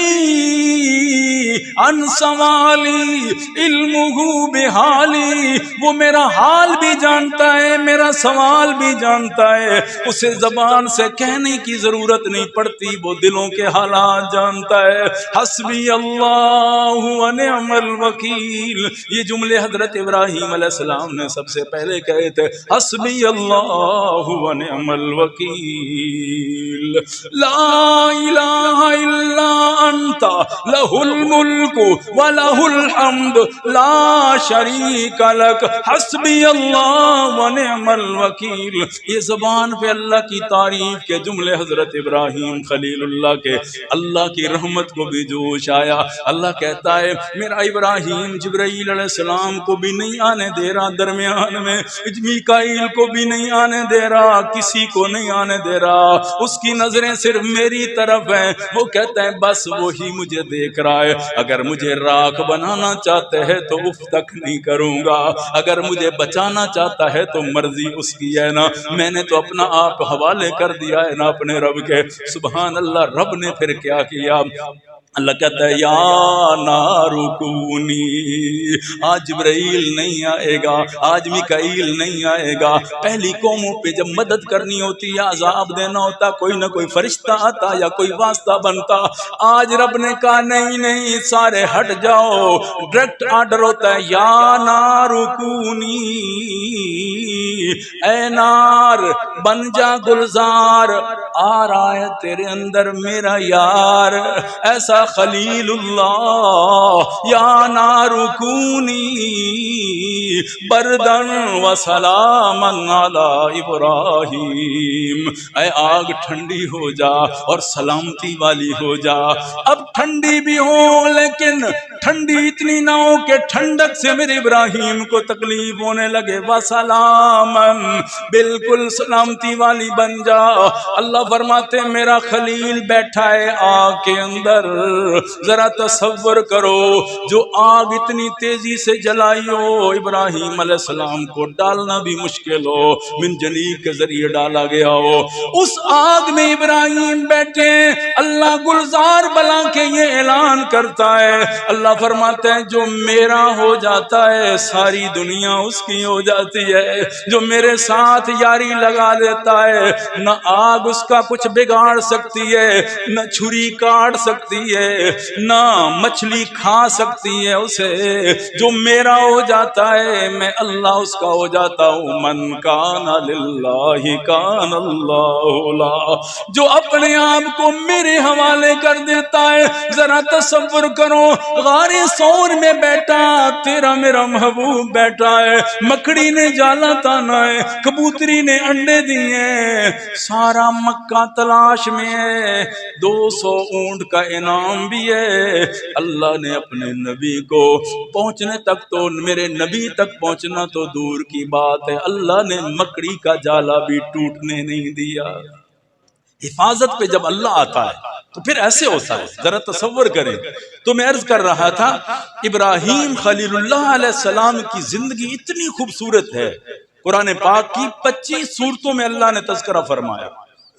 ان سوالی علمہ بحالی، وہ میرا حال بھی جانتا ہے، میرا سوال بھی جانتا ہے، اسے زبان سے کہنے کی ضرورت نہیں پڑتی، وہ دلوں کے حالات جانتا ہے۔ حسبی اللہ ونعم الوکیل، یہ جملے حضرت ابراہیم علیہ السلام نے سب سے پہلے کہے تھے، حسبی اللہ ونعم الوکیل، لا الہ الا انت لہ الملک ولہ الحمد لا شریک لک، حسبی اللہ ونعم الوکیل۔ یہ زبان پہ اللہ کی تعریف کے جملے حضرت ابراہیم خلیل اللہ کے، اللہ کی رحمت کو بھی جوش آیا۔ اللہ کہتا ہے میرا ابراہیم جبرائیل علیہ السلام کو بھی نہیں آنے دے رہا درمیان میں، میکائیل کو بھی نہیں آنے دے رہا، کسی کو نہیں آنے دے رہا، اس کی نظریں صرف میری طرف ہیں، وہ کہتا ہے بس وہی مجھے دیکھ رہا ہے، اگر مجھے راکھ بنانا چاہتے ہیں تو اف تک نہیں کروں گا، اگر مجھے بچانا چاہتا ہے تو مرضی اس کی ہے نا، میں نے تو اپنا آپ حوالے کر دیا ہے نا اپنے رب کے۔ سبحان اللہ، رب نے پھر کیا کیا؟ اللہ کہتا ہے یا نار کونی، آج جبرائیل نہیں آئے گا، آج میکائیل نہیں آئے گا، پہلی قوموں پہ جب مدد کرنی ہوتی یا عذاب دینا ہوتا کوئی نہ کوئی فرشتہ آتا یا کوئی واسطہ بنتا، آج رب نے کہا نہیں نہیں سارے ہٹ جاؤ، ڈائریکٹ آرڈر ہوتا ہے یا نار کونی، اے نار بن جا گلزار، آ رہا ہے تیرے اندر میرا یار، ایسا خلیل اللہ، یا نار کونی بردن و سلاما علی ابراہیم، اے آگ ٹھنڈی ہو جا اور سلامتی والی ہو جا۔ اب ٹھنڈی بھی ہو لیکن ٹھنڈی اتنی نہ ہو کہ ٹھنڈک سے میرے ابراہیم کو تکلیف ہونے لگے، وسلاما بالکل سلامتی والی بن جا۔ اللہ فرماتے ہیں میرا خلیل بیٹھا ہے آگ کے اندر، ذرا تصور کرو جو آگ اتنی تیزی سے جلائی ہو، ابراہیم علیہ السلام کو ڈالنا بھی مشکل ہو، منجنیق کے ذریعے ڈالا گیا ہو، اس آگ میں ابراہیم بیٹھے، اللہ گلزار بلا کے یہ اعلان کرتا ہے، اللہ فرماتے ہیں جو میرا ہو جاتا ہے ساری دنیا اس کی ہو جاتی ہے، جو میرے ساتھ یاری لگا دیتا ہے، نہ آگ اس کا کچھ بگاڑ سکتی ہے، نہ چھری کاٹ سکتی ہے، ہے، نہ مچھلی کھا سکتی ہے اسے، جو میرا ہو جاتا ہے میں اللہ اس کا ہو جاتا ہوں۔ من کان للہ کان اللہ لا، جو اپنے آپ کو میرے حوالے کر دیتا ہے۔ ذرا تصور کرو، غار ثور میں بیٹھا تیرا میرا محبوب بیٹھا ہے، مکڑی نے جالا تانا ہے، کبوتری نے انڈے دیے، سارا مکہ تلاش میں ہے، 200 اونٹ کا انعام بھی ہے۔ اللہ نے اپنے نبی کو پہنچنے تک تو، میرے نبی تک پہنچنا تو دور کی بات ہے، اللہ نے مکڑی کا جالا بھی ٹوٹنے نہیں دیا۔ حفاظت پہ جب اللہ آتا ہے تو پھر ایسے ہوتا ہے، ذرا تصور کریں۔ تو میں عرض کر رہا تھا، ابراہیم خلیل اللہ علیہ السلام کی زندگی اتنی خوبصورت ہے، قرآن پاک کی 25 سورتوں میں اللہ نے تذکرہ فرمایا۔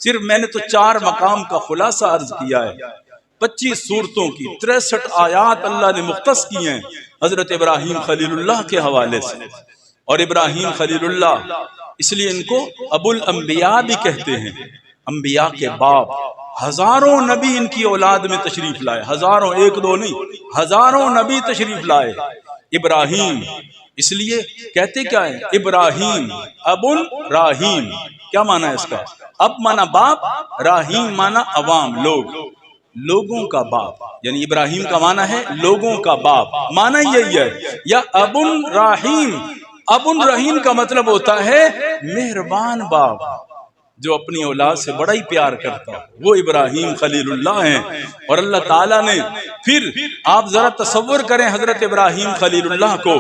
صرف میں نے تو 4 مقام کا خلاصہ عرض کیا ہے۔ 25 سورتوں کی 63 آیات اللہ نے مختص کی ہیں حضرت ابراہیم خلیل اللہ کے حوالے سے۔ اور ابراہیم خلیل اللہ اس لیے ان کو ابو الانبیاء بھی کہتے ہیں، انبیاء کے باپ۔ ہزاروں نبی ان کی اولاد میں تشریف لائے، ہزاروں، ایک دو نہیں، ہزاروں نبی تشریف لائے۔ ابراہیم اس لیے کہتے کیا ہے؟ ابراہیم ابن راہیم، کیا معنی ہے اس کا؟ اب معنی باپ، راہیم معنی عوام، لوگ، لوگوں کا باپ، یعنی ابراہیم کا معنی ہے لوگوں کا باپ، معنی یہی ہے۔ یا ابن راہیم، ابن رحیم کا مطلب ہوتا ہے مہربان باپ، جو اپنی اولاد سے بڑا ہی پیار کرتا ہے، وہ ابراہیم خلیل اللہ ہیں۔ اور اللہ تعالیٰ نے پھر، آپ ذرا تصور کریں حضرت ابراہیم خلیل اللہ کو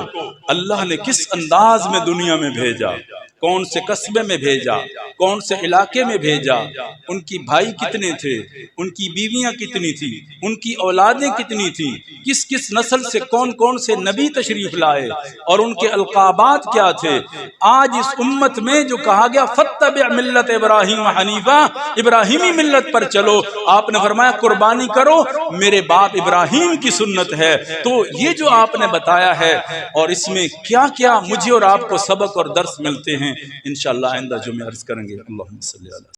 اللہ نے کس انداز میں دنیا میں بھیجا، کون سے قصبے میں بھیجا، کون سے علاقے میں بھیجا، ان کی بھائی کتنے تھے، ان کی بیویاں کتنی تھی، ان کی اولادیں کتنی تھی، کس کس نسل سے کون کون سے نبی تشریف لائے، اور ان کے القابات کیا تھے۔ آج اس امت میں جو کہا گیا فاتبع ملت ابراہیم حنیفہ، ابراہیمی ملت پر چلو، آپ نے فرمایا قربانی کرو، میرے باپ ابراہیم کی سنت ہے۔ تو یہ جو آپ نے بتایا ہے، اور اس میں کیا کیا مجھے اور آپ کو سبق اور درس ملتے ہیں، انشاءاللہ آئندہ جو میں عرض کریں گے۔ اللہم صلی اللہ